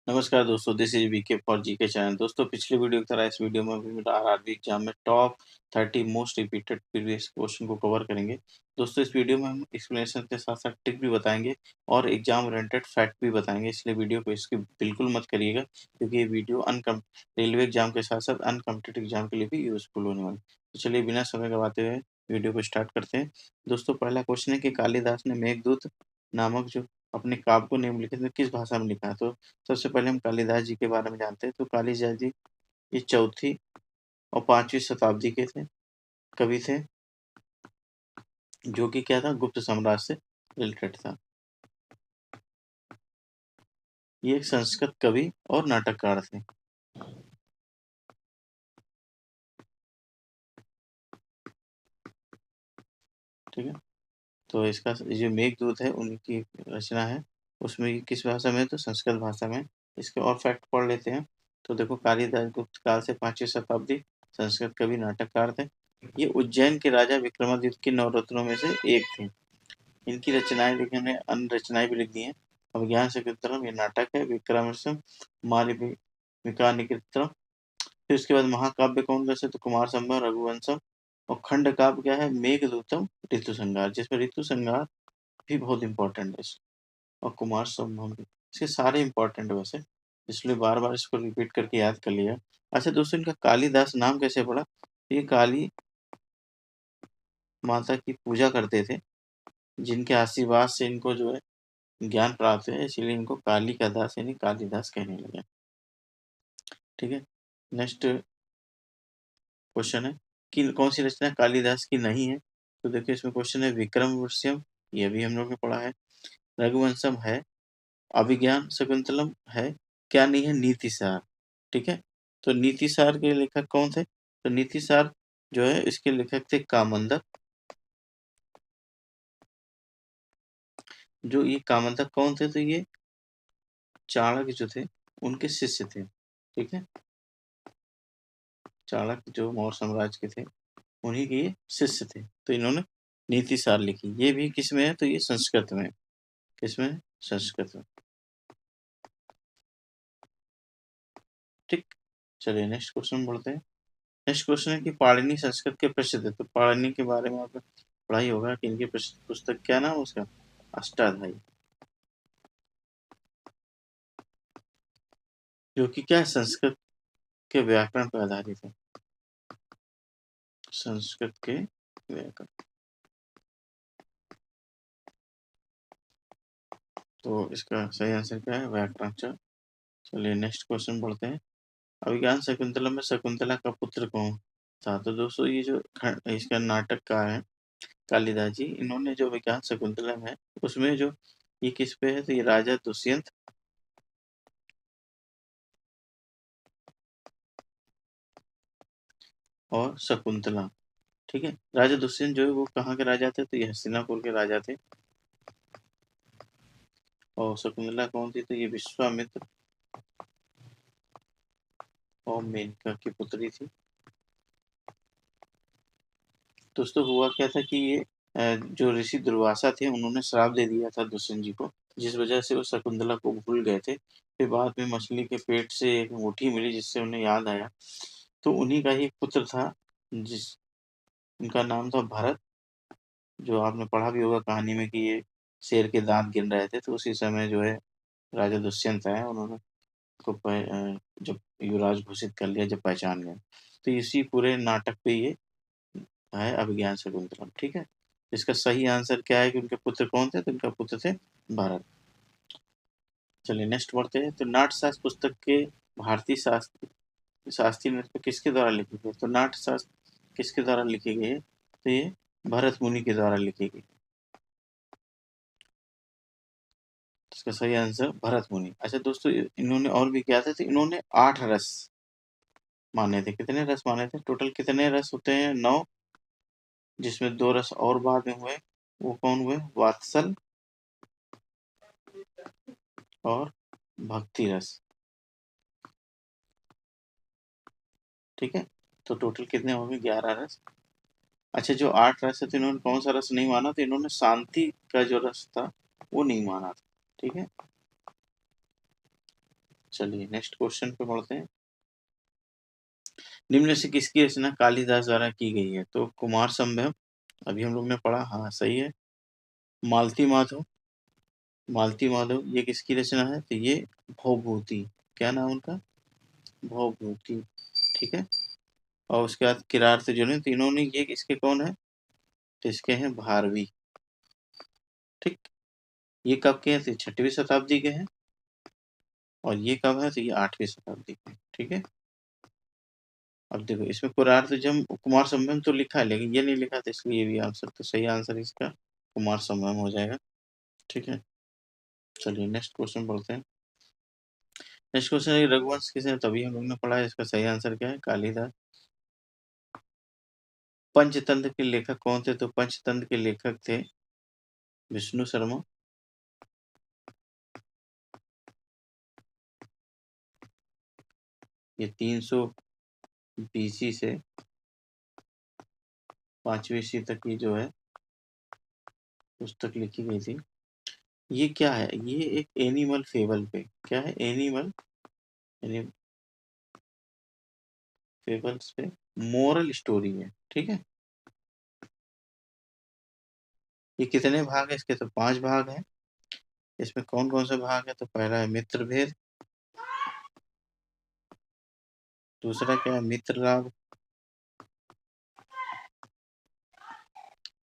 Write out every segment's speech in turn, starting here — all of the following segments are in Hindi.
नमस्कार दोस्तों, this is VK for GK channel. दोस्तों, पिछले वीडियो की तरह इस वीडियो में भी आरआरबी एग्जाम में top 30 most repeated previous question को कवर करेंगे। दोस्तों, इस वीडियो में हम एक्सप्लेनेशन के साथ साथ ट्रिक भी बताएंगे और एग्जाम ओरिएंटेड फैक्ट भी बताएंगे, इसलिए वीडियो को इसकी बिल्कुल मत करिएगा, क्योंकि ये वीडियो रेलवे एग्जाम के साथ साथ अनकम्पिटेटिव एग्जाम के लिए भी यूजफुल होने वाली। तो चलिए बिना समय गवाते हुए वीडियो को स्टार्ट करते हैं। दोस्तों, पहला क्वेश्चन है कि कालिदास ने मेघदूत नामक जो अपने काव्य को निम्नलिखित में किस भाषा में लिखा है। तो सबसे पहले हम कालिदास जी के बारे में जानते हैं। तो कालिदास जी ये 4वीं और 5वीं शताब्दी के कवि थे, जो कि क्या था, गुप्त साम्राज्य से रिलेटेड था। ये एक संस्कृत कवि और नाटककार थे। ठीक है, तो इसका जो मेघदूत है उनकी रचना है, उसमें ये किस भाषा में है, तो संस्कृत भाषा में। इसके और फैक्ट पढ़ लेते हैं। तो देखो, कालिदास गुप्त काल से 5वीं शताब्दी, संस्कृत कवि नाटककार थे। ये उज्जैन के राजा विक्रमादित्य के नवरत्नों में से एक थे। इनकी रचनाएं लिखी, हमने अन्य रचनाएं भी लिख दी हैं। अभिज्ञान शाकुंतलम ये नाटक है, विक्रमादित्य मालविका निकेतन। फिर उसके बाद महाकाव्य कौन कैसे, तो कुमार संभव रघुवंशम। और खंड काव्य क्या है, मेघदूतम ऋतु संहार, जिसमें ऋतु संहार भी बहुत इंपॉर्टेंट है। और कुमार संभव भी, इसके सारे इंपॉर्टेंट है वैसे, इसलिए बार बार इसको रिपीट करके याद कर लिया। अच्छा दोस्तों, इनका कालिदास नाम कैसे पड़ा, ये काली माता की पूजा करते थे, जिनके आशीर्वाद से इनको जो है ज्ञान प्राप्त है, इसीलिए इनको काली का दास यानी कालिदास कहने लगे। ठीक है, नेक्स्ट क्वेश्चन है कि कौन सी रचना कालिदास की नहीं है। तो देखिए, इसमें क्वेश्चन है विक्रमोर्वशीयम, ये भी हम लोग ने पढ़ा है। रघुवंशम है, अभिज्ञान शाकुंतलम है, क्या नहीं है, नीतिसार। ठीक है, तो नीतिसार के लेखक कौन थे, तो नीतिसार जो है इसके लेखक थे कामंदक। जो ये कामंदक कौन थे, तो ये चाणक्य जो थे उनके शिष्य थे। ठीक है, चाणक्य जो मौर्य साम्राज्य के थे, उन्हीं के ये शिष्य थे, तो इन्होंने नीति सार लिखी। ये भी किसमें है, तो ये संस्कृत में। किसमें है? संस्कृत में। ठीक, चलिए नेक्स्ट क्वेश्चन बढ़ते हैं। नेक्स्ट क्वेश्चन है कि पाणिनि संस्कृत के प्रसिद्ध है। तो पाणिनि के बारे में आपने पढ़ाई होगा कि इनकी प्रसिद्ध पुस्तक क्या नाम है उसका, अष्टाध्यायी, जो कि क्या है, संस्कृत के व्याकरण पर आधारित है। संस्कृत के व्याकरण, तो इसका सही आंसर क्या है, व्याकरण। चलिए नेक्स्ट क्वेश्चन बढ़ते हैं। अभिज्ञान शकुंतलम में शकुंतला का पुत्र कौन था। तो दोस्तों, ये जो इसका नाटक का है कालिदास जी, इन्होंने जो अभिज्ञान शकुंतलम है उसमें जो ये किस पे है, तो ये राजा दुष्यंत और शकुंतला। ठीक है, राजा दुष्यंत जो है वो कहाँ के राजा थे, तो ये हस्तिनापुर के राजा थे। और शकुंतला कौन थी, तो ये विश्वामित्र और मेनका की पुत्री थी। दोस्तों, हुआ क्या था कि ये जो ऋषि दुर्वासा थे उन्होंने श्राप दे दिया था दुष्यंत जी को, जिस वजह से वो शकुंतला को भूल गए थे। फिर बाद में मछली के पेट से एक अंगूठी मिली, जिससे उन्हें याद आया। तो उन्हीं का ही एक पुत्र था, जिस उनका नाम था भरत। जो आपने पढ़ा भी होगा कहानी में कि ये शेर के दांत गिन रहे थे, तो उसी समय जो है राजा दुष्यंत आए, उन्होंने जब युवराज घोषित कर लिया, जब पहचान गए। तो इसी पूरे नाटक पे ये है अभिज्ञान शकुंतलम। ठीक है, इसका सही आंसर क्या है कि उनके पुत्र कौन थे, तो उनका पुत्र थे भरत। चलिए नेक्स्ट बढ़ते हैं। तो नाट्यशास्त्र पुस्तक के भारतीय शास्त्रीय नृत्य किसके द्वारा लिखी गई। तो नाट्यशास्त्र किसके द्वारा लिखी गई है, तो ये भरत मुनि के द्वारा लिखी गई। इसका सही आंसर भरत मुनि। अच्छा दोस्तों, इन्होंने और भी किया था, तो इन्होंने 8 रस माने थे। कितने रस माने थे, टोटल कितने रस होते हैं, 9, जिसमें 2 रस और बाद में हुए। वो कौन हुए, वात्सल और भक्ति रस। ठीक है, तो टोटल कितने होंगे, 11 रस। अच्छा, जो 8 रस है, तो इन्होंने कौन सा रस नहीं माना, तो इन्होंने शांति का जो रस था वो नहीं माना था। ठीक है, चलिए नेक्स्ट क्वेश्चन पे बढ़ते हैं। निम्न में से किसकी रचना कालिदास द्वारा की गई है? तो कुमार संभव, अभी हम लोग ने पढ़ा, हाँ सही है। मालती माधव, मालती माधव ये किसकी रचना है? तो ये भवभूति, क्या नाम उनका? भवभूति, ठीक है। और उसके बाद किरार्त जो है, तीनों ने ये किसके कौन है? तो इसके हैं भारवी, ठीक। ये कब के हैं? तो 6वीं शताब्दी के हैं। और ये कब है? तो ये 8वीं शताब्दी के हैं, ठीक है। अब देखो इसमें कुरार्तजम कुमार संभव तो लिखा है, लेकिन ये नहीं लिखा था, इसलिए ये भी आंसर, तो सही आंसर इसका कुमार संभव हो जाएगा, ठीक है। चलिए नेक्स्ट क्वेश्चन पढ़ते हैं। नेक्स्ट क्वेश्चन है रघुवंश किसे, तभी हम लोग ने पढ़ा है, इसका सही आंसर क्या है? कालिदास। पंचतंत्र के लेखक कौन थे? तो पंचतंत्र के लेखक थे विष्णु शर्मा, ये 300 BC से 5वीं ईस्वी तक की जो है पुस्तक लिखी गई थी। ये क्या है? ये एक एनिमल फेबल पे, क्या है? एनिमल फेबल्स पे मोरल स्टोरी है, ठीक है। ये कितने भाग है इसके? तो 5 भाग हैं। इसमें कौन कौन से भाग है? तो पहला है मित्र भेद, दूसरा क्या है? मित्र लाभ,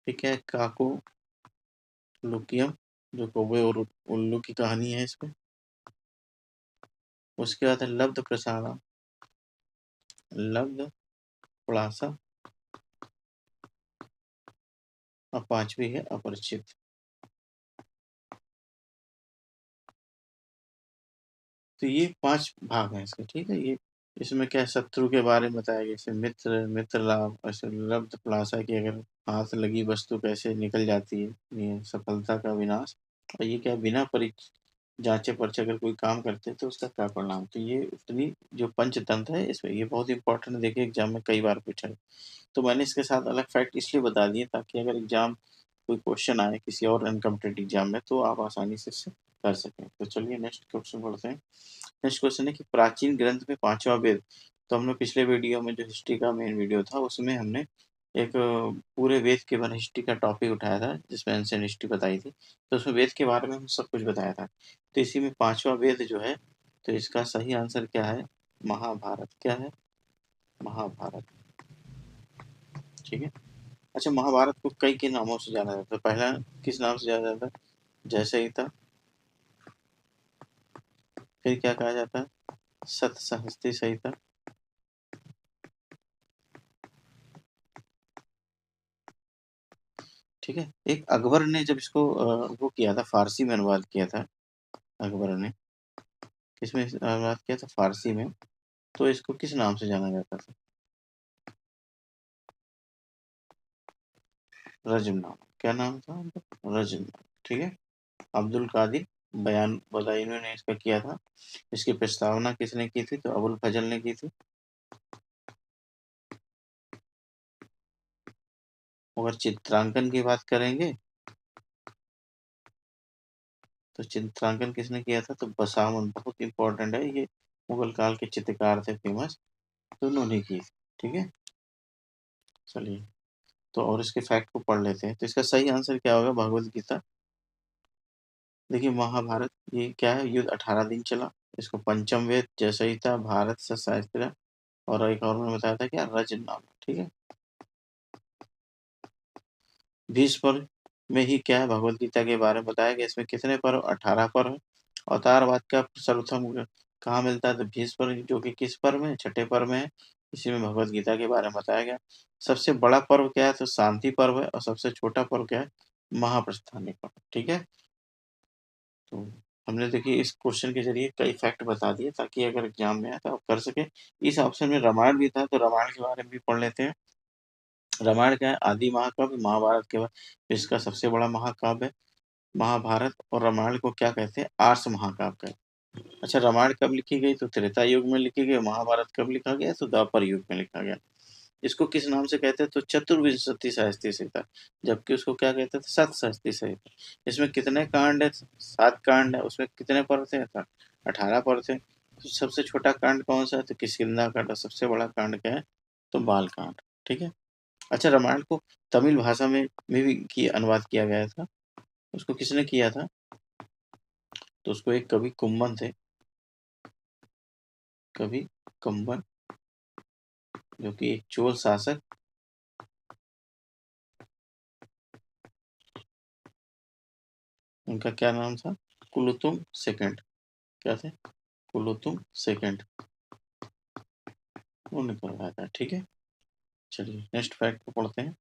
ठीक है। काको लुकियम, जो कौवे और उल्लू की कहानी है इसमें। उसके बाद है लब्ध प्रसारम, लब्ध पड़ासा, और 5वीं है अपरिचित। तो ये 5 भाग हैं इसके, ठीक है। ये इसमें क्या शत्रु के बारे में बताया गया, जैसे मित्र, मित्र लाभ, ऐसे लब्ध पड़ासा की अगर हाथ लगी वस्तु कैसे निकल जाती है, ये सफलता का विनाश। और ये क्या, बिना जांचे परचे अगर कोई काम करते हैं तो उसका क्या परिणाम। तो ये उतनी जो पंचतंत्र है इसमें ये बहुत इंपॉर्टेंट, देखिए एग्जाम में कई बार पूछा है। तो मैंने इसके साथ अलग फैक्ट इसलिए बता दिए ताकि अगर एग्जाम कोई क्वेश्चन आए किसी और अनकम्पिटेटिव एग्जाम में तो आप आसानी से इससे कर सकें। तो चलिए नेक्स्ट क्वेश्चन पढ़ते हैं। नेक्स्ट क्वेश्चन है कि प्राचीन ग्रंथ में 5वां वेद। तो हमने पिछले वीडियो में जो हिस्ट्री का मेन वीडियो था उसमें हमने एक पूरे वेद के बारे हिस्ट्री का टॉपिक उठाया था, जिसमें एंशिएंट हिस्ट्री बताई थी। तो उसमें वेद के बारे में हम सब कुछ बताया था। तो इसी में 5वां वेद जो है, तो इसका सही आंसर क्या है? महाभारत। क्या है? महाभारत, ठीक है। अच्छा, महाभारत को कई के नामों से जाना जाता है। पहला किस नाम से जाना जाता है? जय संहिता। फिर क्या कहा जाता है? सत सहस्त्री संहिता। ठीक है। एक अकबर ने जब इसको वो किया था, फारसी में अनुवाद किया था अकबर ने। किसमें अनुवाद किया था? फारसी में। तो इसको किस नाम से जाना जाता था? रजमनामा। क्या नाम था उनका? रजमनामा, ठीक है। अब्दुल कादिर बयान बदायूनी ने इसका किया था। इसकी प्रस्तावना किसने की थी? तो अबुल फजल ने की थी। अगर चित्रांकन की बात करेंगे तो चित्रांकन किसने किया था? तो बसावन, बहुत इंपॉर्टेंट है ये, मुगल काल के चित्रकार थे फेमस, तो उन्होंने की थी, ठीक है। चलिए, तो और इसके फैक्ट को पढ़ लेते हैं। तो इसका सही आंसर क्या होगा? भगवत गीता। देखिए महाभारत ये क्या है, युद्ध 18 दिन चला। इसको पंचम वेद, जय संहिता, भारत शास्त्र, और एक और मैंने बताया था क्या? रजनामा, ठीक है। भीष्म पर्व में ही क्या है, भगवत गीता के बारे में बताया गया। इसमें कितने पर्व? 18 पर्व है। अवतारवाद का सर्वप्रथम कहाँ मिलता है? तो भीष्म पर्व, जो कि किस पर्व में? 6ठे पर्व में है। इसी में भगवत गीता के बारे में बताया गया। सबसे बड़ा पर्व क्या है? तो शांति पर्व है। और सबसे छोटा पर्व क्या है? महाप्रस्थानी पर्व, ठीक है। तो हमने देखिए इस क्वेश्चन के जरिए कई फैक्ट बता दिए ताकि अगर एग्जाम में आए तो आप कर सके। इस ऑप्शन में रामायण भी था, तो रामायण के बारे में भी पढ़ लेते हैं। रामायण क्या है? आदि महाकाव्य। महाभारत के बाद इसका सबसे बड़ा महाकाव्य है। महाभारत और रामायण को क्या कहते हैं? आर्ष महाकाव्य कहते हैं। अच्छा, रामायण कब लिखी गई? तो त्रेता युग में लिखी गई। महाभारत कब लिखा गया? तो द्वापर युग में लिखा गया। इसको किस नाम से कहते हैं? तो चतुर्विंशति सहस्त्री संहिता। जबकि उसको क्या कहते थे? सत सहस्त्री संहिता। इसमें कितने कांड है? 7 कांड है। उसमें कितने पर्व थे? 18 पर्व थे। सबसे छोटा कांड कौन सा है? तो किष्किंधा कांड। और सबसे बड़ा कांड क्या है? तो बाल कांड। ठीक है। अच्छा, रामायण को तमिल भाषा में भी अनुवाद किया गया था। उसको किसने किया था? तो उसको एक कवि कुम्मन थे, कवि कुम्मन, जो कि एक चोल शासक, उनका क्या नाम था? कुलोत्तुंग सेकंड। क्या थे? कुलोत्तुंग सेकंड, उन्होंने करवाया था। ठीक है। चलिए नेक्स्ट फैक्ट को पढ़ते हैं।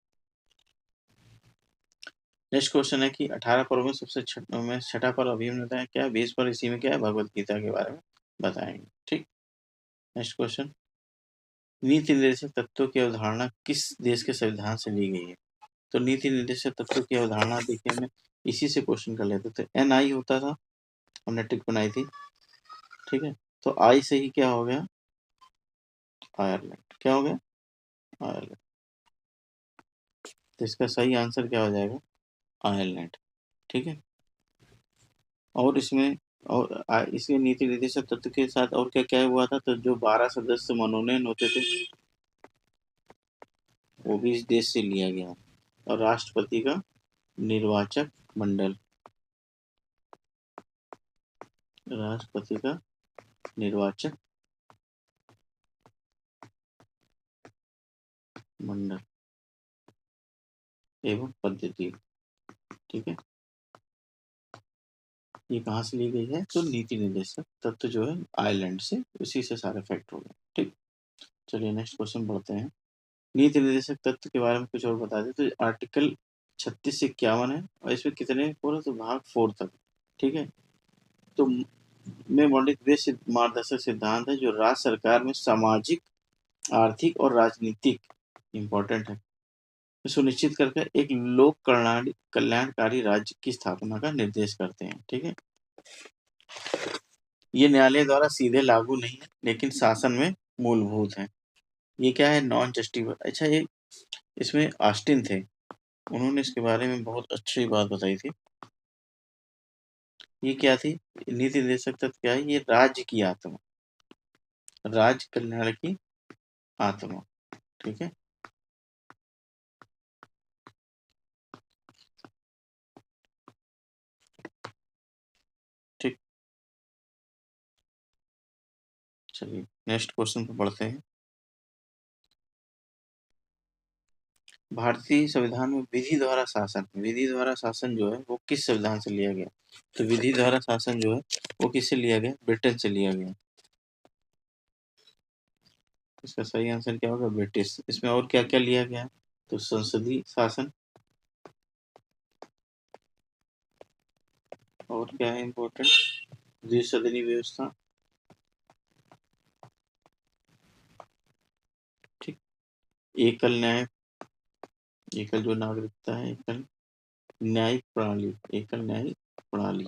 नेक्स्ट क्वेश्चन है कि 18 पर्व में सबसे छठा पर्व अभी हमने बताया क्या है? 20 पर्व इसी में क्या है? भगवत गीता के बारे में बताएंगे। ठीक। नेक्स्ट क्वेश्चन, नीति निर्देशक तत्वों की अवधारणा किस देश के संविधान से ली गई है? तो नीति निर्देशक तत्वों की अवधारणा देखिए, हमें इसी से क्वेश्चन कर लेते थे। NI होता था, हमने ट्रिक बनाई थी। ठीक है। तो आई से ही क्या हो गया? आयरलैंड। क्या हो गया? आयरलैंड। तो इसका सही आंसर क्या हो जाएगा? आयरलैंड। ठीक है। और इसमें इसके नीति निर्देशक तत्व के साथ और क्या क्या हुआ था? तो जो 12 सदस्य मनोनयन होते थे, वो भी इस देश से लिया गया। और राष्ट्रपति का निर्वाचक मंडल, राष्ट्रपति का निर्वाचक मंडल एवं पद्धति। ठीक है। ये कहाँ से ली गई है? तो नीति निर्देशक तत्व जो है आयरलैंड से, उसी से सारे फैक्ट हो गए। ठीक। चलिए नेक्स्ट क्वेश्चन बढ़ते हैं। नीति निर्देशक तत्व के बारे में कुछ और बता दें। तो आर्टिकल 36 से 51 है, और इसमें कितने पूरा? तो भाग 4 तक। ठीक है। तो में वर्णित वे मार्गदर्शक सिद्धांत है जो राज्य सरकार में सामाजिक, आर्थिक और राजनीतिक, इंपॉर्टेंट है, सुनिश्चित करके एक लोक कल्याणकारी राज्य की स्थापना का निर्देश करते हैं। ठीक है। ये न्यायालय द्वारा सीधे लागू नहीं है, लेकिन शासन में मूलभूत है। ये क्या है? Non justified. अच्छा, ये इसमें ऑस्टिन थे, उन्होंने इसके बारे में बहुत अच्छी बात बताई थी। ये क्या थी? नीति निर्देशक तत्व क्या है? ये राज्य की आत्मा, राज्य कल्याण की आत्मा। ठीक है। ठीक। चलिए नेक्स्ट क्वेश्चन पे बढ़ते हैं। भारतीय संविधान में विधि द्वारा शासन, विधि द्वारा शासन जो है वो किस संविधान से लिया गया? तो विधि द्वारा शासन जो है वो किससे लिया गया? ब्रिटेन से लिया गया। इसका सही आंसर क्या होगा? ब्रिटिश। इसमें और क्या क्या लिया गया? तो संसदीय शासन, और क्या है इम्पोर्टेंट? द्विसदनी व्यवस्था। ठीक। एकल न्याय, एकल जो नागरिकता है, एकल न्यायिक प्रणाली, एकल न्यायिक प्रणाली,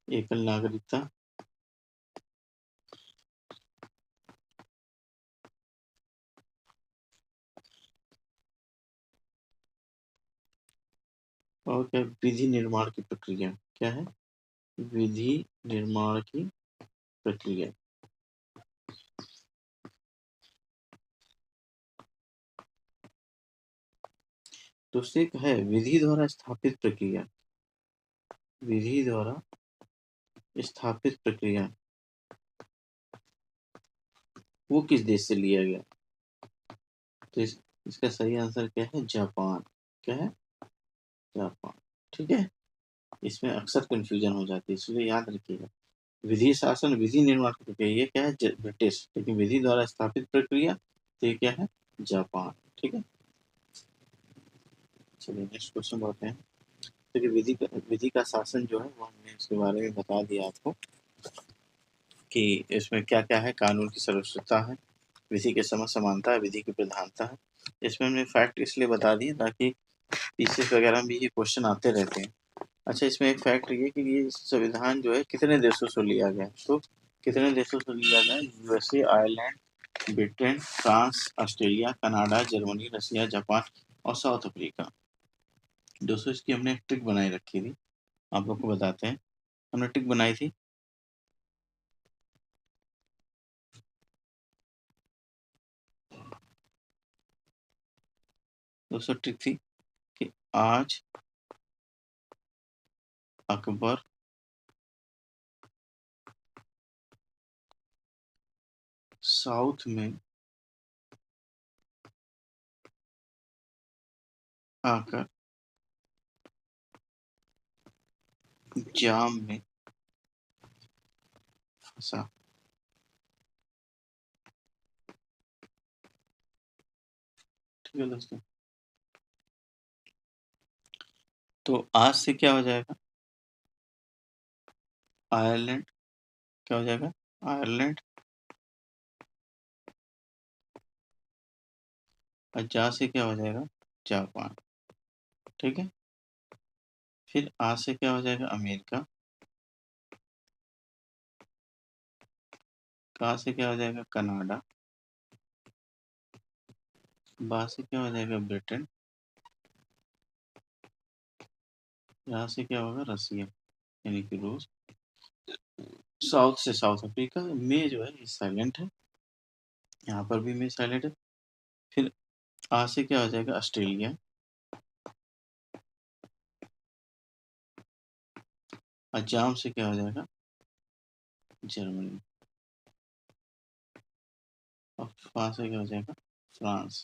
एकल नागरिकता, और क्या? विधि निर्माण की प्रक्रिया। क्या है? विधि निर्माण की प्रक्रिया। दूसरे एक है विधि द्वारा स्थापित प्रक्रिया, विधि द्वारा स्थापित प्रक्रिया, वो किस देश से लिया गया? तो इसका सही आंसर क्या है? जापान। क्या है? जापान। ठीक है। इसमें अक्सर कंफ्यूजन हो जाती है, इसलिए याद रखिएगा। विधि शासन, विधि निर्माण की प्रक्रिया, ये क्या है? ब्रिटिश। लेकिन विधि द्वारा स्थापित प्रक्रिया, तो ये क्या है? जापान। ठीक है। चलिए नेक्स्ट क्वेश्चन बढ़ते हैं। देखिए विधि का शासन जो है वो हमने इसके बारे में बता दिया आपको कि इसमें क्या क्या है। कानून की सर्वश्रेष्ठता है, विधि के समय समानता है, विधि की प्रधानता है। इसमें हमने फैक्ट इसलिए बता दिए ताकि पीसीएस वगैरह में भी ये क्वेश्चन आते रहते हैं। अच्छा, इसमें एक फैक्ट ये कि ये संविधान जो है कितने देशों से लिया गया? तो कितने देशों से लिया गया? USA, Ireland, Britain, France, Australia, Canada, Germany, Russia, Japan और साउथ अफ्रीका। दोस्तों इसकी हमने एक ट्रिक बनाई रखी थी, आप लोग को बताते हैं। हमने टिक बनाई थी। दोस्तों टिक थी कि आज अकबर साउथ में आकर जाम में फंसा। ठीक है दोस्तों, तो आज से क्या हो जाएगा? आयरलैंड क्या हो जाएगा? आयरलैंड। और जा से क्या हो जाएगा? जापान। ठीक है, फिर आ से क्या हो जाएगा? अमेरिका। का से क्या हो जाएगा? कनाडा। बा से क्या हो जाएगा? ब्रिटेन। यहाँ से क्या होगा? रसिया यानी कि रूस। साउथ से साउथ अफ्रीका में जो है ये साइलेंट है, यहाँ पर भी में साइलेंट है। फिर आ से क्या हो जाएगा? ऑस्ट्रेलिया। और जाम से क्या हो जाएगा? जर्मनी। और फा से क्या हो जाएगा? फ्रांस।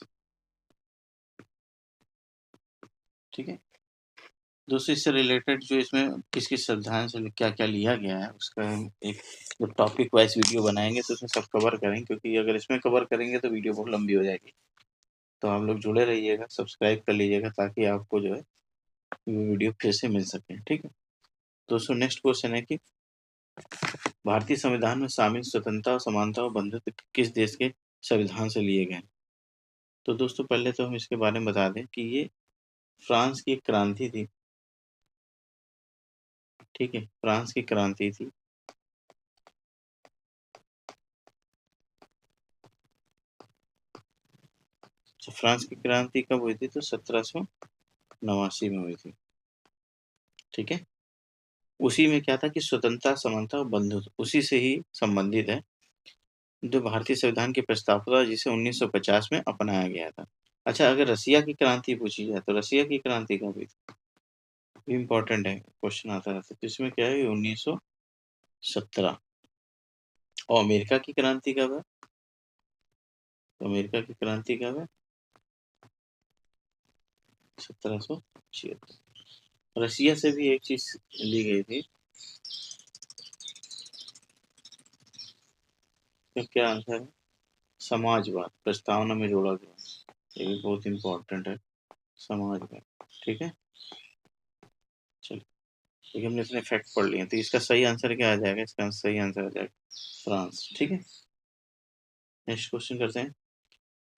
ठीक है दोस्तों, इससे रिलेटेड जो इसमें किस किस संविधान से क्या क्या लिया गया है उसका हम एक जो टॉपिक वाइज वीडियो बनाएंगे तो उसमें सब कवर करेंगे, क्योंकि अगर इसमें कवर करेंगे तो वीडियो बहुत लंबी हो जाएगी। तो आप लोग जुड़े रहिएगा, सब्सक्राइब कर लीजिएगा ताकि आपको जो है वो वीडियो फिर से मिल सके। ठीक है दोस्तों, नेक्स्ट क्वेश्चन है कि भारतीय संविधान में शामिल स्वतंत्रता और समानता और बंधुत्व किस देश के संविधान से लिए गए? तो दोस्तों पहले तो हम इसके बारे में बता दें कि ये फ्रांस की एक क्रांति थी। ठीक है, फ्रांस की क्रांति थी। तो फ्रांस की क्रांति कब हुई थी? तो 1789 में हुई थी। ठीक है, उसी में क्या था कि स्वतंत्रता, समानता और बंधुत्व उसी से ही संबंधित है, जो भारतीय संविधान की प्रस्तावना जिसे 1950 में अपनाया गया था। अच्छा, अगर रसिया की क्रांति पूछी जाए तो रसिया की क्रांति कब हुई थी? इम्पोर्टेंट है, क्वेश्चन आता रहता है। तो इसमें क्या है? 1917। और अमेरिका की क्रांति कब है? तो अमेरिका की क्रांति कब है? 1776। रसिया से भी एक चीज ली गई थी, तो क्या आंसर है? समाजवाद प्रस्तावना में जोड़ा गया, ये भी बहुत इंपॉर्टेंट है, समाजवाद। ठीक है, चलिए, देखिए हमने इतने फैक्ट पढ़ लिए, तो इसका सही आंसर क्या आ जाएगा? इसका सही आंसर आ जाएगा फ्रांस। ठीक है, नेक्स्ट क्वेश्चन करते हैं।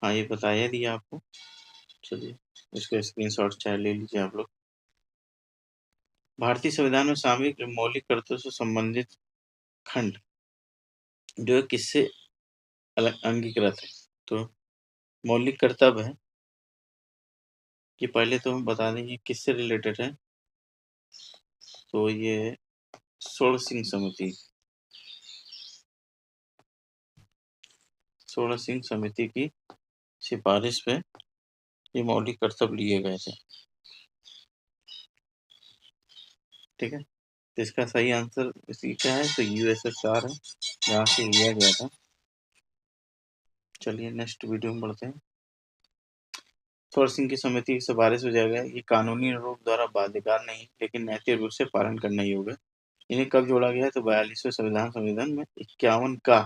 हाँ, ये बताया दिया आपको, चलिए इसका स्क्रीनशॉट चाहे ले लीजिए आप लोग। भारतीय संविधान में शामिल मौलिक कर्तव्यों से संबंधित खंड जो है किससे अलग अंगीकृत है? तो मौलिक कर्तव्य है कि पहले तो हम बता देंगे किससे रिलेटेड है। तो ये सोलह सिंह समिति, सोलह सिंह समिति की सिफारिश पे ये मौलिक कर्तव्य लिए गए थे। ठीक है, तो इसका सही आंसर इसी क्या है? तो यूएसएसआर है, यहाँ से लिया गया था। चलिए नेक्स्ट वीडियो में बढ़ते हैं। सोलह सिंह की समिति की सिफारिश हो जाएगा, ये कानूनी रूप द्वारा बाध्यकार नहीं लेकिन नैतिक रूप से पालन करना योग्य है। इन्हें कब जोड़ा गया है? तो 42वें संविधान में 51 का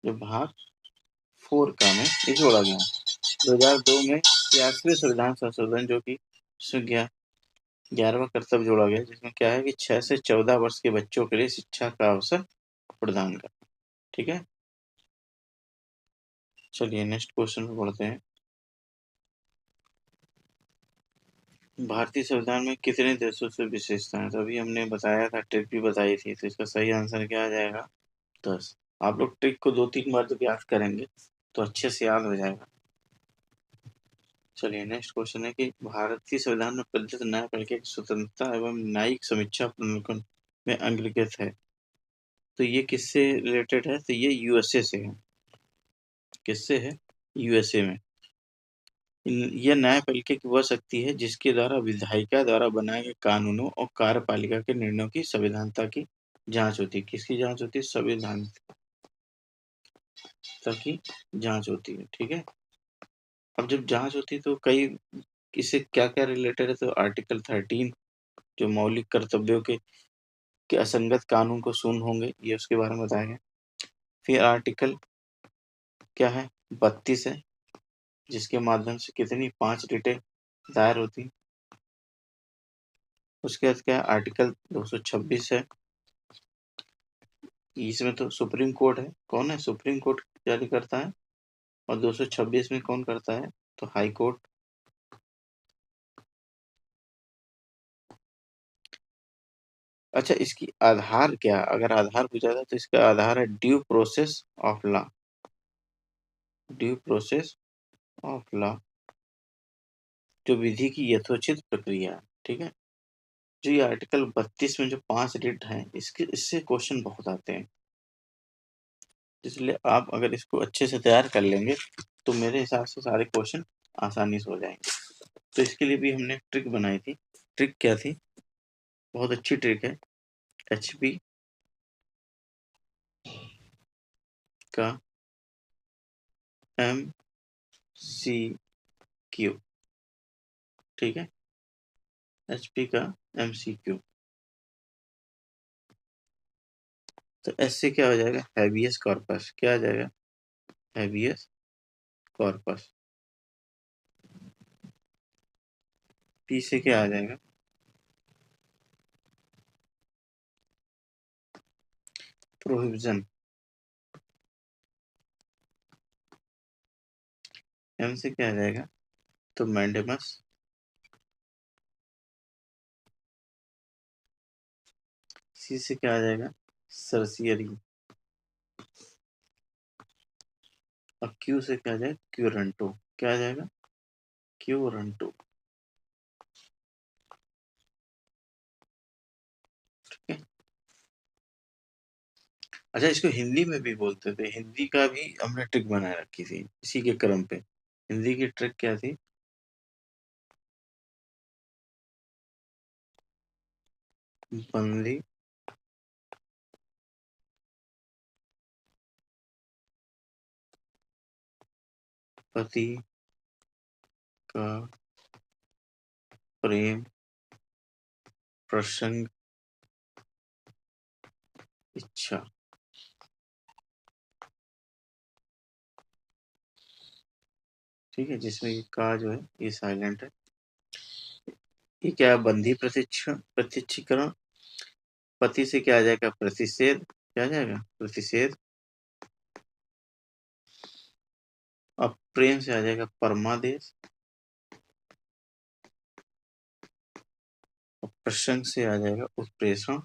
जो भाग 4 का में ये जोड़ा गया। 2002 में 83वें संविधान संशोधन जो कि 11वां कर्तव्य जोड़ा गया, जिसमें क्या है कि 6 से 14 वर्ष के बच्चों के लिए शिक्षा का अवसर प्रदान करना। ठीक है, चलिए नेक्स्ट क्वेश्चन पे बढ़ते हैं। भारतीय संविधान में कितने देशों से विशेषता है? तो अभी हमने बताया था, ट्रिक भी बताई थी, तो इसका सही आंसर क्या आ जाएगा? 10। आप लोग ट्रिक को 2-3 बार जब याद करेंगे तो अच्छे से याद हो जाएगा। चलिए नेक्स्ट क्वेश्चन है कि भारतीय संविधान में प्रदत्त न्यायपालिका की स्वतंत्रता एवं न्यायिक समीक्षा में अंगीकृत है। तो ये किससे रिलेटेड है? तो ये यूएसए से है। किससे है? यूएसए में। यह न्यायपालिका की वह शक्ति है जिसके द्वारा विधायिका द्वारा बनाए गए कानूनों और कार्यपालिका के निर्णयों की संविधानता की जांच होती है। किसकी जांच होती है? संविधानता की जांच होती है। ठीक है। अब जब जांच होती है तो कई इससे क्या क्या रिलेटेड है? तो आर्टिकल 13 जो मौलिक कर्तव्यों के असंगत कानून को शून्य होंगे, ये उसके बारे में बताया गया। फिर आर्टिकल क्या है? 32 है, जिसके माध्यम से कितनी 5 रिटें दायर होती। उसके बाद क्या है? आर्टिकल 226 है, इसमें तो सुप्रीम कोर्ट है। कौन है? सुप्रीम कोर्ट जारी करता है। और 226 में कौन करता है? तो हाई कोर्ट। अच्छा, इसकी आधार क्या? अगर आधार पूछा था तो इसका आधार है due process of law. Due process of law, जो विधि की यथोचित प्रक्रिया है। ठीक है। जो ये आर्टिकल 32 में जो 5 रिट हैं, इससे क्वेश्चन बहुत आते हैं। इसलिए आप अगर इसको अच्छे से तैयार कर लेंगे तो मेरे हिसाब से सारे क्वेश्चन आसानी से हो जाएंगे। तो इसके लिए भी हमने ट्रिक बनाई थी। ट्रिक क्या थी? बहुत अच्छी ट्रिक है। HP का MCQ। ठीक है। HP का MCQ। तो S से क्या हो जाएगा? Habeas corpus. क्या आ जाएगा? Habeas corpus. P से क्या आ जाएगा? प्रोहिबिशन। M से क्या आ जाएगा? तो मैंडेमस। C से क्या आ जाएगा? सर्सियरी। और Q से क्या आ जाएगा? क्यूरंटो। क्या आ जाएगा? क्यूरंटो। ठीक है। अच्छा, इसको हिंदी में भी बोलते थे। हिंदी का भी हमने ट्रिक बनाए रखी थी इसी के क्रम पे। हिंदी की ट्रिक क्या थी? बंदी पति का प्रेम प्रसंग इच्छा। ठीक है, जिसमें ये का जो है ये साइलेंट है। ये क्या है? बंधी प्रत्यक्षीकरण। पति से क्या आ जाएगा? प्रतिषेध। क्या आ जाएगा? प्रतिषेध। अब प्रेम से आ जाएगा परमादेश। और प्रसंग से आ जाएगा उत्प्रेषण।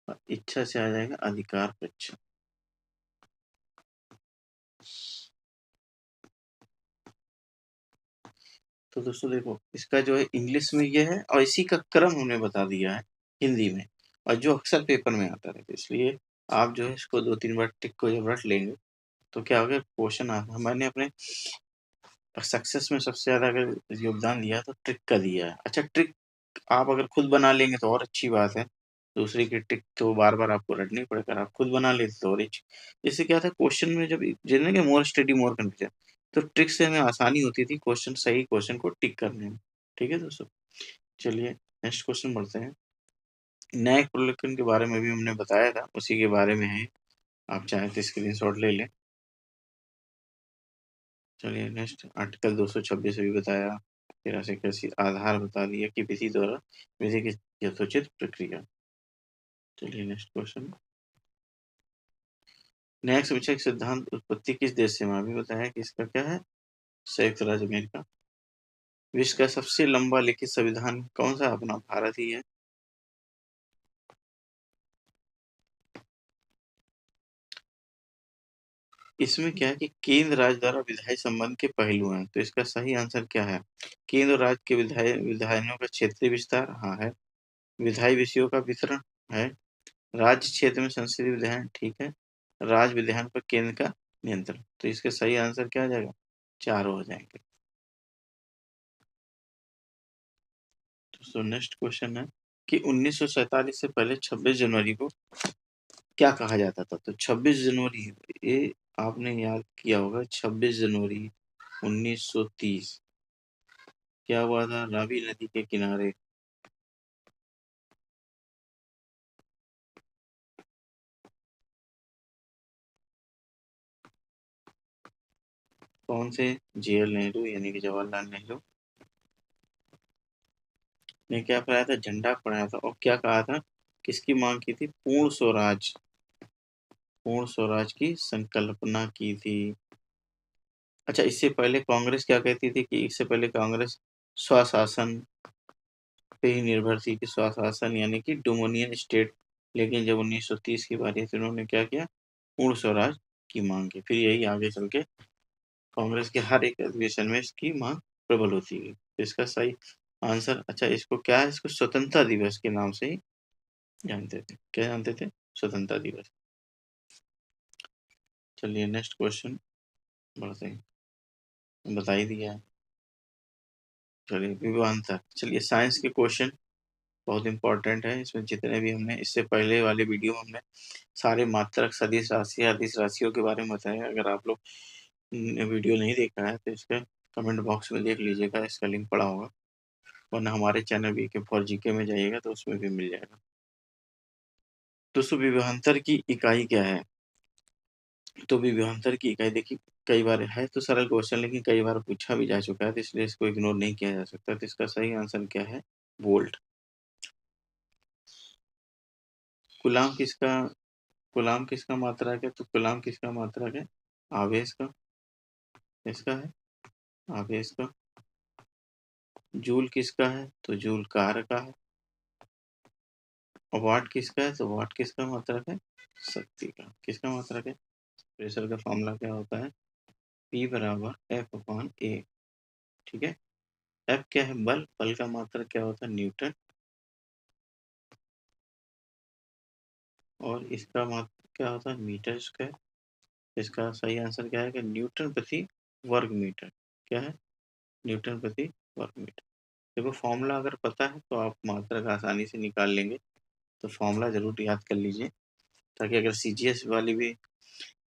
और इच्छा से आ जाएगा अधिकार पक्ष। तो दोस्तों देखो, इसका जो है इंग्लिश में ये है और इसी का क्रम हमने बता दिया है हिंदी में, और जो अक्सर पेपर में आता है। तो इसलिए आप जो है इसको 2-3 बार टिक को जब रट लेंगे तो क्या होगा? क्वेश्चन आता। मैंने अपने सक्सेस में सबसे ज्यादा अगर योगदान दिया तो ट्रिक का दिया है। अच्छा, ट्रिक आप अगर खुद बना लेंगे तो और अच्छी बात है। दूसरी की ट्रिक तो बार बार आपको रटनी पड़ेगा। आप खुद बना लेते तो और अच्छी। इससे क्या था, क्वेश्चन में जब जिन्हें मोर स्टडी मोर कन्फ्यूजन, तो ट्रिक से हमें आसानी होती थी क्वेश्चन, सही क्वेश्चन को टिक करने में। ठीक है दोस्तों, चलिए नेक्स्ट क्वेश्चन बढ़ते हैं। न्यायिक प्रलेखन के बारे में भी हमने बताया था, उसी के बारे में है। आप चाहें तो स्क्रीनशॉट ले लें। चलिए नेक्स्ट, आर्टिकल 226 भी बताया। फिर ऐसे कैसी आधार बता दिया कि विधि द्वारा विधि की यथोचित प्रक्रिया। चलिए नेक्स्ट क्वेश्चन। न्यायिक समीक्षा के सिद्धांत उत्पत्ति किस देश से? मैं भी बताया कि इसका क्या है? संयुक्त राज्य अमेरिका। विश्व का सबसे लंबा लिखित संविधान कौन सा? अपना भारत ही है। इसमें क्या है कि केंद्र राज्य द्वारा विधायी संबंध के पहलू हैं, तो इसका सही आंसर क्या है? केंद्र और राज्य के विधायनों का क्षेत्रीय विस्तार, हाँ है। विधायी विषयों का वितरण है। राज्य क्षेत्र में संसदीय विधायन, ठीक है। राज्य विधायन पर केंद्र का नियंत्रण, तो इसका सही आंसर क्या आ जाएगा? चारों हो जाएंगे। तो नेक्स्ट क्वेश्चन है कि 1947 से पहले 26 जनवरी को क्या कहा जाता था? तो 26 जनवरी, ये आपने याद किया होगा, 26 जनवरी 1930 क्या हुआ था? रावी नदी के किनारे कौन से JL नेहरू यानी कि जवाहरलाल नेहरू ने क्या फहराया था? झंडा फहराया था। और क्या कहा था? किसकी मांग की थी? पूर्ण स्वराज की संकल्पना की थी। अच्छा, इससे पहले कांग्रेस क्या कहती थी? कि इससे पहले कांग्रेस स्वशासन पे ही निर्भर थी, कि स्वशासन यानी कि डोमिनियन स्टेट। लेकिन जब 1930 की बारी थी, उन्होंने क्या किया? पूर्ण स्वराज की मांग की। फिर यही आगे चल के कांग्रेस के हर एक अधिवेशन में इसकी मांग प्रबल होती गई। तो इसका सही आंसर, अच्छा इसको क्या है? इसको स्वतंत्रता दिवस के नाम से ही जानते थे। क्या जानते थे? स्वतंत्रता दिवस। चलिए नेक्स्ट क्वेश्चन बढ़ते हैं। बता ही दिया है। चलिए विभवांतर, चलिए साइंस के क्वेश्चन बहुत इंपॉर्टेंट है। इसमें जितने भी हमने इससे पहले वाले वीडियो में हमने सारे मात्रक, सदिश राशि, अदिश राशियों के बारे में बताया। अगर आप लोग वीडियो नहीं देखा है तो इसका कमेंट बॉक्स में देख लीजिएगा, इसका लिंक पड़ा होगा। वरना हमारे चैनल BK4GK में जाइएगा तो उसमें भी मिल जाएगा। दोस्तों विभवांतर की इकाई क्या है? तो विभवांतर की इकाई देखिए, कई बार है तो सरल क्वेश्चन, लेकिन कई बार पूछा भी जा चुका है, तो इसलिए इसको इग्नोर नहीं किया जा सकता। तो इसका सही आंसर क्या है? वोल्ट। कूलाम किसका कूलाम किसका मात्रक है? तो कूलाम किसका मात्रक है? आवेश का। इसका है आवेश का। जूल किसका है? तो जूल कार्य का है। और वाट किसका है? तो वाट किसका मात्रक है? शक्ति का। किसका मात्रक है? प्रेशर का फॉर्मूला क्या होता है? P बराबर F/A। ठीक है। F क्या है? बल। बल का मात्रक क्या होता है? न्यूटन। और इसका मात्रक क्या होता है? Metre square. इसका सही आंसर क्या है? कि न्यूटन प्रति वर्ग मीटर। क्या है? न्यूटन प्रति वर्ग मीटर। देखो फॉर्मूला अगर पता है तो आप मात्रक आसानी से निकाल लेंगे। तो फॉर्मूला जरूर याद कर लीजिए, ताकि अगर CGS वाली भी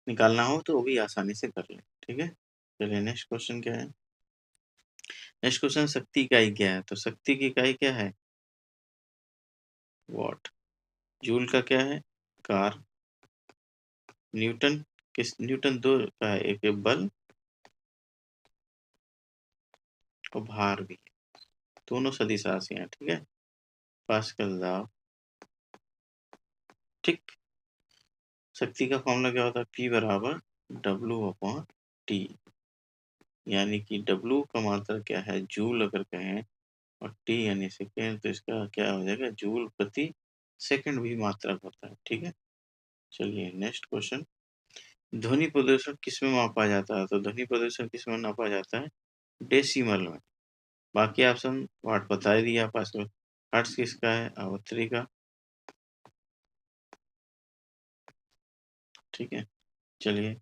निकालना हो तो वो भी आसानी से कर लें। ठीक है। चलिए नेक्स्ट क्वेश्चन क्या है? नेक्स्ट क्वेश्चन, शक्ति इकाई क्या है? तो शक्ति की इकाई क्या है? वॉट। जूल का क्या है? कार। न्यूटन, न्यूटन दो का है, एक है बल और भार भी। दोनों सदिश राशियां। ठीक है। पास्कल दाव। ठीक। शक्ति का फॉर्मूला क्या होता है? P बराबर W/T। यानी कि W का मात्रा क्या है? जूल अगर कहें, और T यानी सेकेंड, तो इसका क्या हो जाएगा? जूल प्रति सेकंड भी मात्रक होता है। ठीक है। चलिए नेक्स्ट क्वेश्चन, ध्वनि प्रदूषण किसमें मापा जाता है? तो ध्वनि प्रदूषण किसमें नापा जाता है? डेसिमल में। बाकी ऑप्शन वाट बता ही दिया पास में। हर्ट्ज किसका है? आवृत्ति का। ठीक है। चलिए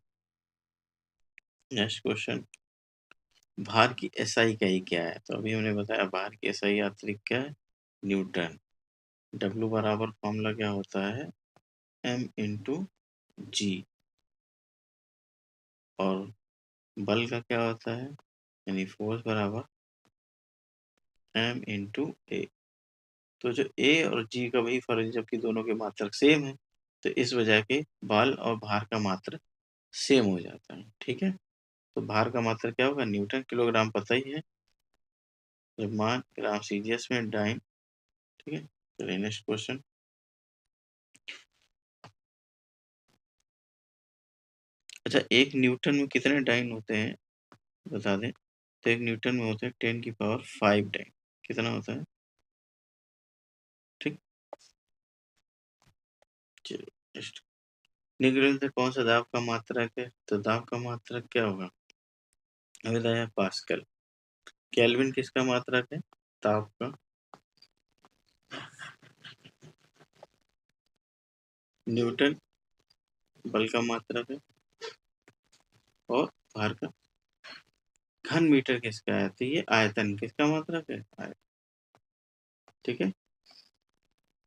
नेक्स्ट क्वेश्चन, भार की SI इकाई क्या है? तो अभी हमने बताया भार की SI आंतरिक क्या है? न्यूटन। W बराबर फॉर्मूला क्या होता है? M/G। और बल का क्या होता है? यानी फोर्स बराबर M/A। तो जो A और G का वही फर्क है, जबकि दोनों के मात्रक सेम है, तो इस वजह के बल और भार का मात्रक सेम हो जाता है। ठीक है। तो भार का मात्रक क्या होगा? न्यूटन। किलोग्राम पता ही है, जब मान ग्राम CGS में डाइन। ठीक है। चलिए नेक्स्ट क्वेश्चन, अच्छा एक न्यूटन में कितने डाइन होते हैं बता दें? तो एक न्यूटन में होते हैं 10⁵ डाइन। कितना होता है? ठीक। चलिए नेक्स्ट, निकलते कौन सा दाब का मात्रक है, तो दाब का मात्रक क्या होगा, हमें बताया पास्कल। केल्विन किसका मात्रक है, ताप का। न्यूटन बल का मात्रक है, और भार का। घन मीटर किसका है, तो ये आयतन किसका मात्रक है, ठीक है।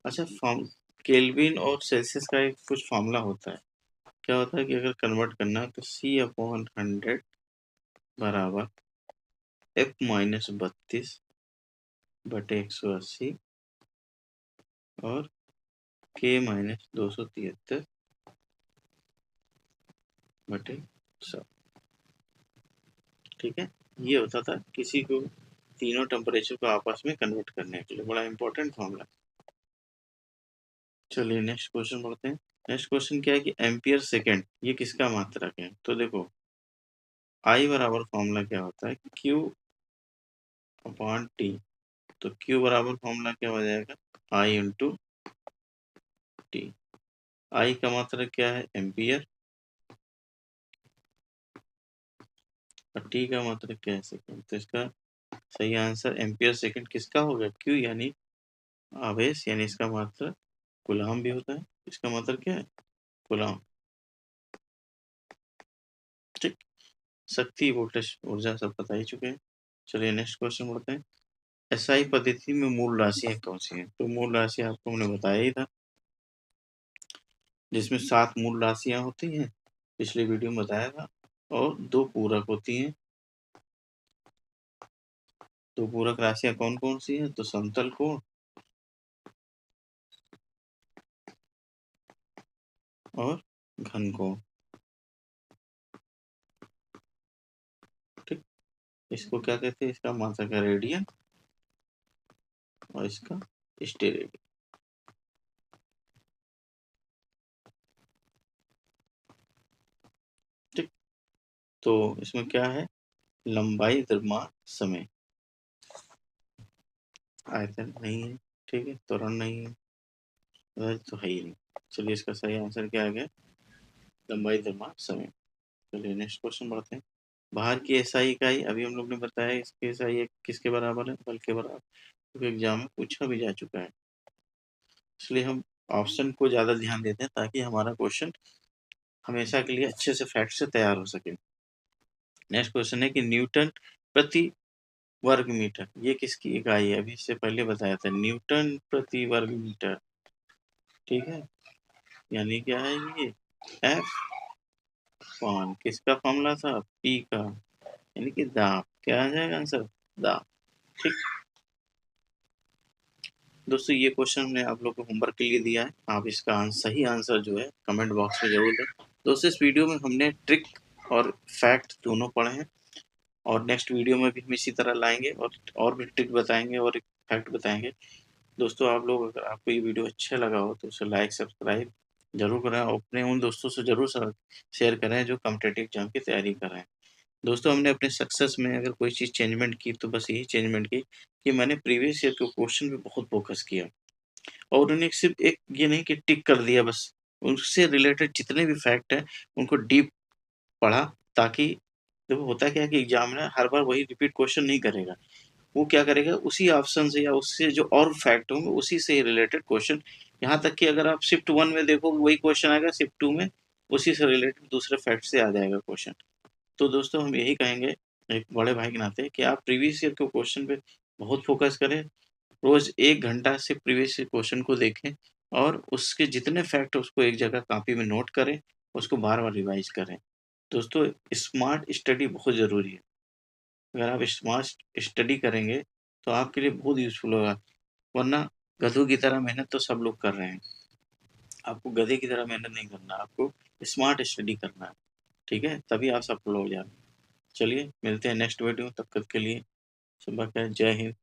अच्छा, फॉर्म केल्विन और सेल्सियस का एक कुछ फॉर्मूला होता है। क्या होता है कि अगर कन्वर्ट करना है तो C/100 बराबर F-32/180 और K-273/100, ठीक है। ये होता था किसी को तीनों टेम्परेचर को आपस में कन्वर्ट करने के लिए, बड़ा इंपॉर्टेंट फॉर्मूला। चलिए नेक्स्ट क्वेश्चन पढ़ते हैं। नेक्स्ट क्वेश्चन क्या है कि एम्पियर सेकेंड ये किसका मात्रक है, तो देखो I बराबर फॉर्मूला क्या होता है, Q/T। तो Q बराबर फॉर्मूला क्या हो जाएगा, I इंटू T। I का मात्रक क्या है, एम्पियर, और T का मात्रक क्या है, सेकेंड। तो इसका सही आंसर एम्पियर सेकेंड किसका होगा, Q यानी आवेश, यानी इसका मात्रक कूलाम भी होता है। इसका मात्रक क्या है, कूलाम, ठीक। शक्ति, वोल्टेज, ऊर्जा सब बता ही चुके हैं। चलिए नेक्स्ट क्वेश्चन बढ़ते हैं। एसआई पद्धति में मूल राशियां कौन सी हैं, तो मूल राशि आपको हमने बताया ही था, जिसमें 7 मूल राशियां होती हैं, पिछले वीडियो में बताया था, और 2 पूरक होती हैं। तो पूरक राशियां कौन कौन सी हैं, तो समतल कोण और घन कोण, ठीक। इसको क्या कहते हैं, इसका मात्रक है रेडियन, और इसका स्टेरेडियन, ठीक। तो इसमें क्या है, लंबाई, द्रव्यमान, समय, आयतन नहीं है, ठीक है, त्वरण नहीं है, तो है ही नहीं। चलिए इसका सही आंसर क्या आ गया, लंबाई, द्रव्यमान, समय। चलिए नेक्स्ट क्वेश्चन बढ़ते हैं। भार की एसआई इकाई अभी हम लोग ने बताया, इसकी एसआई किसके बराबर है, बल के बराबर, क्योंकि एग्जाम में पूछा भी जा चुका है, इसलिए हम ऑप्शन को ज्यादा ध्यान देते हैं ताकि हमारा क्वेश्चन हमेशा के लिए अच्छे से फैक्ट से तैयार हो सके। नेक्स्ट क्वेश्चन है कि न्यूटन प्रति वर्ग मीटर ये किसकी इकाई है, अभी इससे पहले बताया था, न्यूटन प्रति वर्ग मीटर, ठीक है। यानी क्या है ये, एफ कौन, किसका फॉर्मूला था, पी का, यानी कि दाब, क्या आ जाएगा आंसर, दाब, ठीक। दोस्तों ये क्वेश्चन हमने आप लोग को होमवर्क के लिए दिया है, आप इसका सही आंसर जो है कमेंट बॉक्स में जरूर दें। दोस्तों इस वीडियो में हमने ट्रिक और फैक्ट दोनों पढ़े हैं, और नेक्स्ट वीडियो में भी हम इसी तरह लाएंगे, और भी ट्रिक बताएंगे और फैक्ट बताएंगे। दोस्तों आप लोग, अगर आपको ये वीडियो अच्छा लगा हो तो उसे लाइक सब्सक्राइब जरूर करें, और अपने उन दोस्तों से जरूर शेयर करें जो कॉम्पिटिटिव एग्जाम की तैयारी कर रहे हैं। दोस्तों हमने अपने सक्सेस में अगर कोई चीज़ चेंजमेंट की तो बस यही चेंजमेंट की कि मैंने प्रीवियस ईयर के क्वेश्चन पे बहुत फोकस किया, और उन्हें सिर्फ एक ये नहीं कि टिक कर दिया बस, उससे रिलेटेड जितने भी फैक्ट हैं उनको डीप पढ़ा, ताकि देखो होता क्या है कि एग्जामिनर हर बार वही रिपीट क्वेश्चन नहीं करेगा, वो क्या करेगा उसी ऑप्शन से या उससे जो और फैक्ट होंगे उसी से रिलेटेड क्वेश्चन, यहाँ तक कि अगर आप शिफ्ट 1 में देखोगे वही क्वेश्चन आएगा, शिफ्ट 2 में उसी से रिलेटेड दूसरे फैक्ट से आ जाएगा क्वेश्चन। तो दोस्तों हम यही कहेंगे एक बड़े भाई के नाते कि आप प्रीवियस ईयर के क्वेश्चन पे बहुत फोकस करें, रोज 1 घंटा से प्रीवियस ईयर क्वेश्चन को देखें, और उसके जितने फैक्ट उसको एक जगह कॉपी में नोट करें, उसको बार बार रिवाइज करें। दोस्तों स्मार्ट स्टडी बहुत ज़रूरी है, अगर आप स्मार्ट स्टडी करेंगे तो आपके लिए बहुत यूजफुल होगा, वरना गधों की तरह मेहनत तो सब लोग कर रहे हैं, आपको गधे की तरह मेहनत नहीं करना, आपको स्मार्ट स्टडी करना है, ठीक है, तभी आप सफल हो जाए। चलिए मिलते हैं नेक्स्ट वीडियो, तब तक के लिए सुबह का जय हिंद।